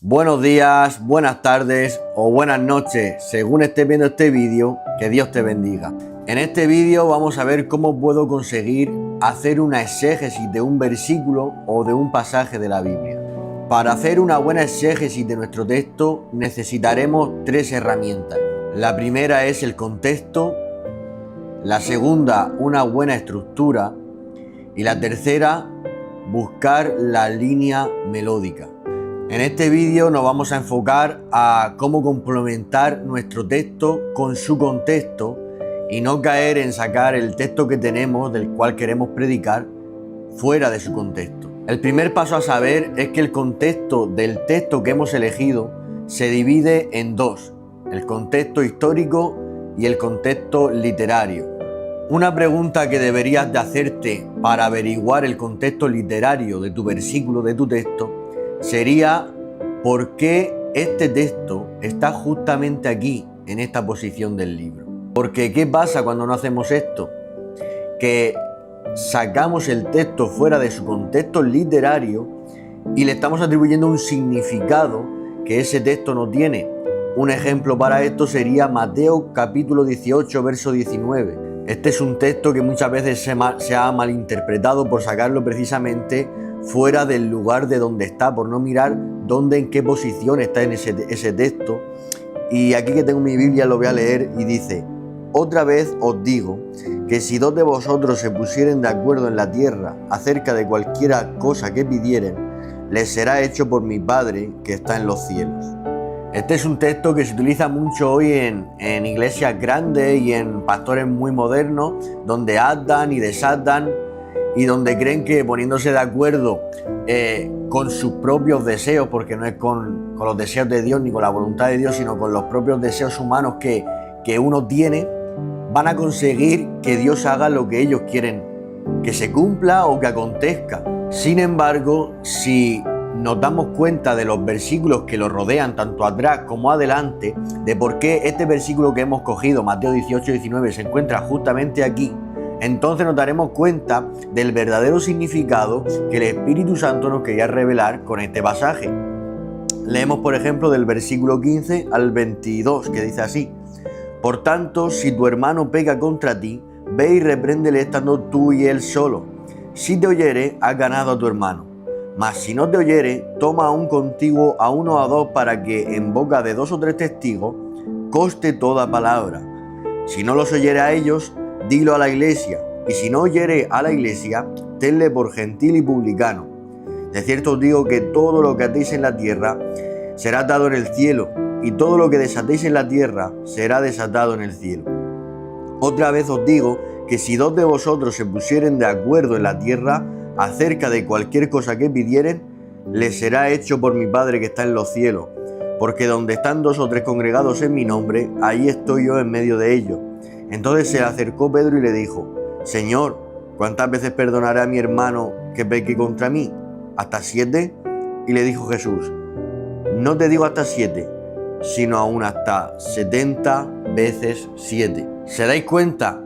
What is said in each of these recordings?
Buenos días, buenas tardes o buenas noches, según estés viendo este vídeo, que Dios te bendiga. En este vídeo vamos a ver cómo puedo conseguir hacer una exégesis de un versículo o de un pasaje de la Biblia. Para hacer una buena exégesis de nuestro texto necesitaremos tres herramientas. La primera es el contexto, la segunda una buena estructura y la tercera buscar la línea melódica. En este vídeo nos vamos a enfocar a cómo complementar nuestro texto con su contexto y no caer en sacar el texto que tenemos, del cual queremos predicar, fuera de su contexto. El primer paso a saber es que el contexto del texto que hemos elegido se divide en dos: el contexto histórico y el contexto literario. Una pregunta que deberías de hacerte para averiguar el contexto literario de tu versículo, de tu texto, sería ¿por qué este texto está justamente aquí, en esta posición del libro? Porque ¿qué pasa cuando no hacemos esto? Que sacamos el texto fuera de su contexto literario y le estamos atribuyendo un significado que ese texto no tiene. Un ejemplo para esto sería Mateo capítulo 18, verso 19. Este es un texto que muchas veces se ha malinterpretado por sacarlo precisamente fuera del lugar de donde está, por no mirar en qué posición está en ese texto. Y aquí que tengo mi Biblia lo voy a leer y dice: otra vez os digo que si dos de vosotros se pusieren de acuerdo en la tierra acerca de cualquiera cosa que pidieren, les será hecho por mi Padre que está en los cielos. Este es un texto que se utiliza mucho hoy en iglesias grandes y en pastores muy modernos, donde atan y desatan y donde creen que poniéndose de acuerdo con sus propios deseos, porque no es con los deseos de Dios ni con la voluntad de Dios, sino con los propios deseos humanos que uno tiene, van a conseguir que Dios haga lo que ellos quieren que se cumpla o que acontezca. Sin embargo, si nos damos cuenta de los versículos que lo rodean, tanto atrás como adelante, de por qué este versículo que hemos cogido, Mateo 18, 19, se encuentra justamente aquí, entonces nos daremos cuenta del verdadero significado que el Espíritu Santo nos quería revelar con este pasaje. Leemos, por ejemplo, del versículo 15 al 22, que dice así: por tanto, si tu hermano peca contra ti, ve y repréndele estando tú y él solo. Si te oyere, has ganado a tu hermano. Mas si no te oyere, toma aún contigo a uno o a dos, para que en boca de dos o tres testigos conste toda palabra. Si no los oyere a ellos, dilo a la iglesia, y si no oyere a la iglesia, tenle por gentil y publicano. De cierto os digo que todo lo que atéis en la tierra será atado en el cielo, y todo lo que desatéis en la tierra será desatado en el cielo. Otra vez os digo que si dos de vosotros se pusieren de acuerdo en la tierra acerca de cualquier cosa que pidieren, les será hecho por mi Padre que está en los cielos. Porque donde están dos o tres congregados en mi nombre, ahí estoy yo en medio de ellos. Entonces se acercó Pedro y le dijo: Señor, ¿cuántas veces perdonaré a mi hermano que peque contra mí? ¿Hasta 7? Y le dijo Jesús: no te digo hasta 7, sino aún hasta 70 veces 7. ¿Se dais cuenta?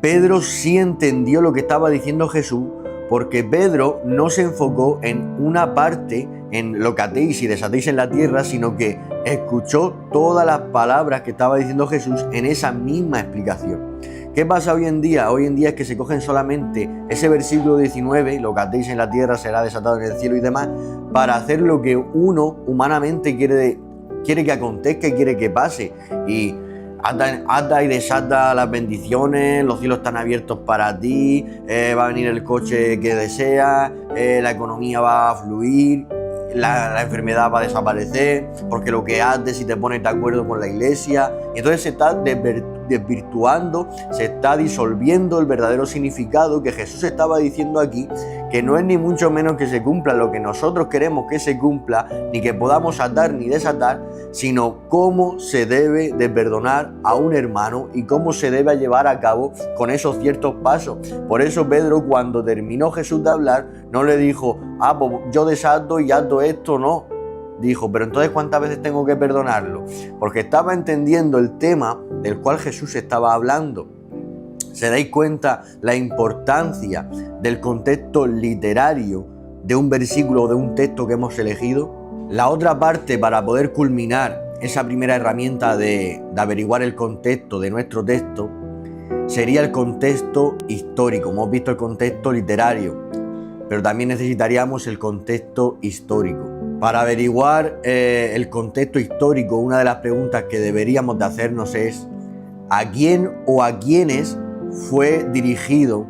Pedro sí entendió lo que estaba diciendo Jesús, porque Pedro no se enfocó en una parte, en lo que atéis y desatéis en la tierra, sino que escuchó todas las palabras que estaba diciendo Jesús en esa misma explicación. ¿Qué pasa hoy en día? Hoy en día es que se cogen solamente ese versículo 19, lo que atéis en la tierra será desatado en el cielo y demás, para hacer lo que uno humanamente quiere que acontezca y quiere que pase. Y ata y desata las bendiciones, los cielos están abiertos para ti, va a venir el coche que deseas, la economía va a fluir, la enfermedad va a desaparecer, porque lo que haces si te pones de acuerdo con la iglesia. Y entonces se está desvirtuando, se está disolviendo el verdadero significado que Jesús estaba diciendo aquí, que no es ni mucho menos que se cumpla lo que nosotros queremos que se cumpla, ni que podamos atar ni desatar, sino cómo se debe de perdonar a un hermano y cómo se debe llevar a cabo con esos ciertos pasos. Por eso Pedro, cuando terminó Jesús de hablar, no le dijo: pues yo desato y ato esto, no. Dijo: pero entonces ¿cuántas veces tengo que perdonarlo? Porque estaba entendiendo el tema del cual Jesús estaba hablando. ¿Se dais cuenta la importancia del contexto literario de un versículo o de un texto que hemos elegido? La otra parte para poder culminar esa primera herramienta de averiguar el contexto de nuestro texto sería el contexto histórico. Hemos visto el contexto literario, pero también necesitaríamos el contexto histórico. Para averiguar el contexto histórico, una de las preguntas que deberíamos de hacernos es ¿a quién o a quiénes fue dirigido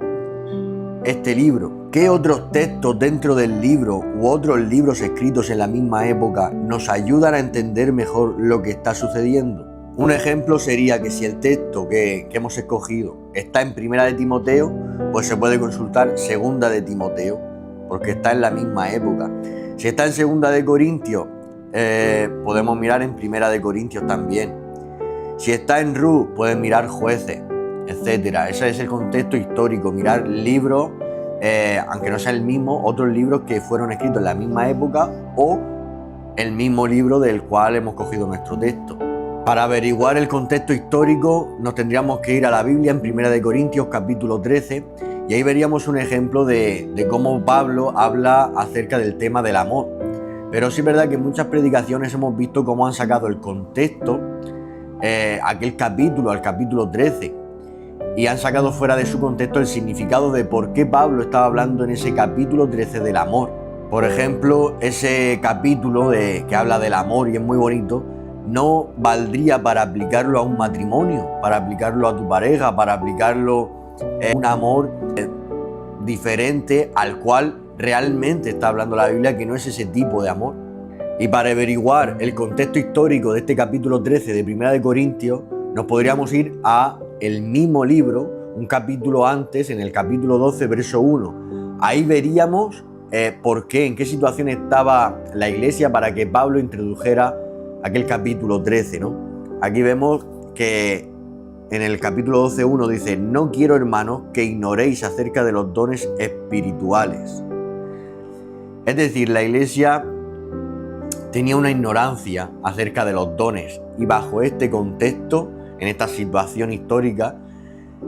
este libro? ¿Qué otros textos dentro del libro u otros libros escritos en la misma época nos ayudan a entender mejor lo que está sucediendo? Un ejemplo sería que si el texto que hemos escogido está en Primera de Timoteo, pues se puede consultar Segunda de Timoteo, porque está en la misma época. Si está en Segunda de Corintios, podemos mirar en Primera de Corintios también. Si está en Ruth, pueden mirar Jueces, etcétera. Ese es el contexto histórico, mirar libros, aunque no sea el mismo, otros libros que fueron escritos en la misma época o el mismo libro del cual hemos cogido nuestro texto. Para averiguar el contexto histórico nos tendríamos que ir a la Biblia en Primera de Corintios capítulo 13 y ahí veríamos un ejemplo de cómo Pablo habla acerca del tema del amor. Pero sí es verdad que en muchas predicaciones hemos visto cómo han sacado el contexto, aquel capítulo, al capítulo 13, y han sacado fuera de su contexto el significado de por qué Pablo estaba hablando en ese capítulo 13 del amor. Por ejemplo, ese capítulo que habla del amor y es muy bonito, no valdría para aplicarlo a un matrimonio, para aplicarlo a tu pareja, para aplicarlo a un amor diferente al cual realmente está hablando la Biblia, que no es ese tipo de amor. Y para averiguar el contexto histórico de este capítulo 13 de Primera de Corintios, nos podríamos ir a el mismo libro, un capítulo antes, en el capítulo 12, verso 1. Ahí veríamos por qué, en qué situación estaba la iglesia para que Pablo introdujera aquel capítulo 13, ¿no? Aquí vemos que en el capítulo 12.1 dice: no quiero, hermanos, que ignoréis acerca de los dones espirituales. Es decir, la iglesia tenía una ignorancia acerca de los dones, y bajo este contexto, en esta situación histórica,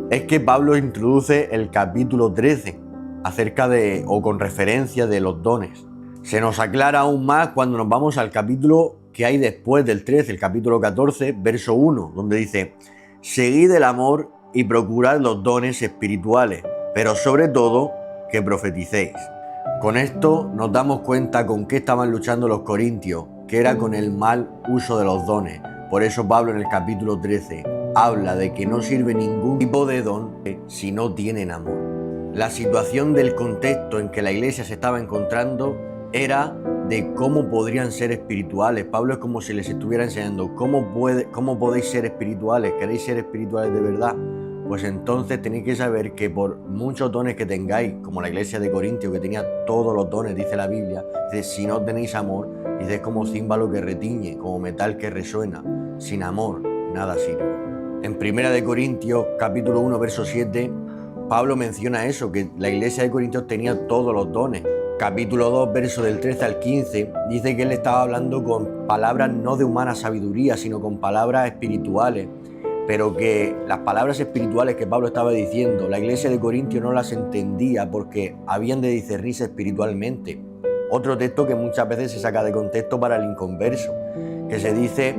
es que Pablo introduce el capítulo 13 acerca de, o con referencia de los dones. Se nos aclara aún más cuando nos vamos al capítulo que hay después del 13, el capítulo 14, verso 1, donde dice: seguid el amor y procurad los dones espirituales, pero sobre todo que profeticéis. Con esto nos damos cuenta con qué estaban luchando los corintios, que era con el mal uso de los dones. Por eso Pablo en el capítulo 13 habla de que no sirve ningún tipo de don si no tienen amor. La situación del contexto en que la iglesia se estaba encontrando era de cómo podrían ser espirituales. Pablo es como si les estuviera enseñando cómo podéis ser espirituales. ¿Queréis ser espirituales de verdad? Pues entonces tenéis que saber que por muchos dones que tengáis, como la iglesia de Corintios, que tenía todos los dones, dice la Biblia, dice: si no tenéis amor, dice, es como címbalo que retiñe, como metal que resuena. Sin amor, nada sirve. En Primera de Corintios, capítulo 1, verso 7, Pablo menciona eso, que la iglesia de Corintios tenía todos los dones. Capítulo 2, verso del 13 al 15, dice que él estaba hablando con palabras no de humana sabiduría, sino con palabras espirituales, pero que las palabras espirituales que Pablo estaba diciendo, la iglesia de Corintios no las entendía porque habían de discernirse espiritualmente. Otro texto que muchas veces se saca de contexto para el inconverso, que se dice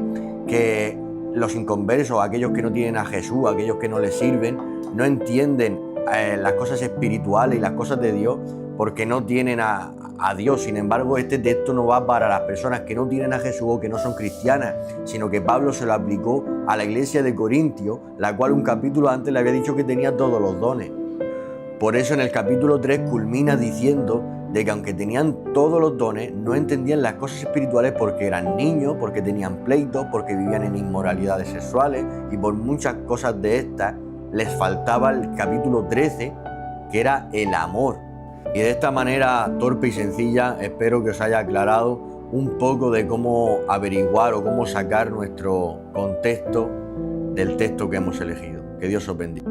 que los inconversos, aquellos que no tienen a Jesús, aquellos que no les sirven, no entienden las cosas espirituales y las cosas de Dios porque no tienen a Dios. Sin embargo, este texto no va para las personas que no tienen a Jesús o que no son cristianas, sino que Pablo se lo aplicó a la iglesia de Corintios, la cual un capítulo antes le había dicho que tenía todos los dones. Por eso en el capítulo 3 culmina diciendo de que aunque tenían todos los dones, no entendían las cosas espirituales porque eran niños, porque tenían pleitos, porque vivían en inmoralidades sexuales, y por muchas cosas de estas les faltaba el capítulo 13, que era el amor. Y de esta manera torpe y sencilla espero que os haya aclarado un poco de cómo averiguar o cómo sacar nuestro contexto del texto que hemos elegido. Que Dios os bendiga.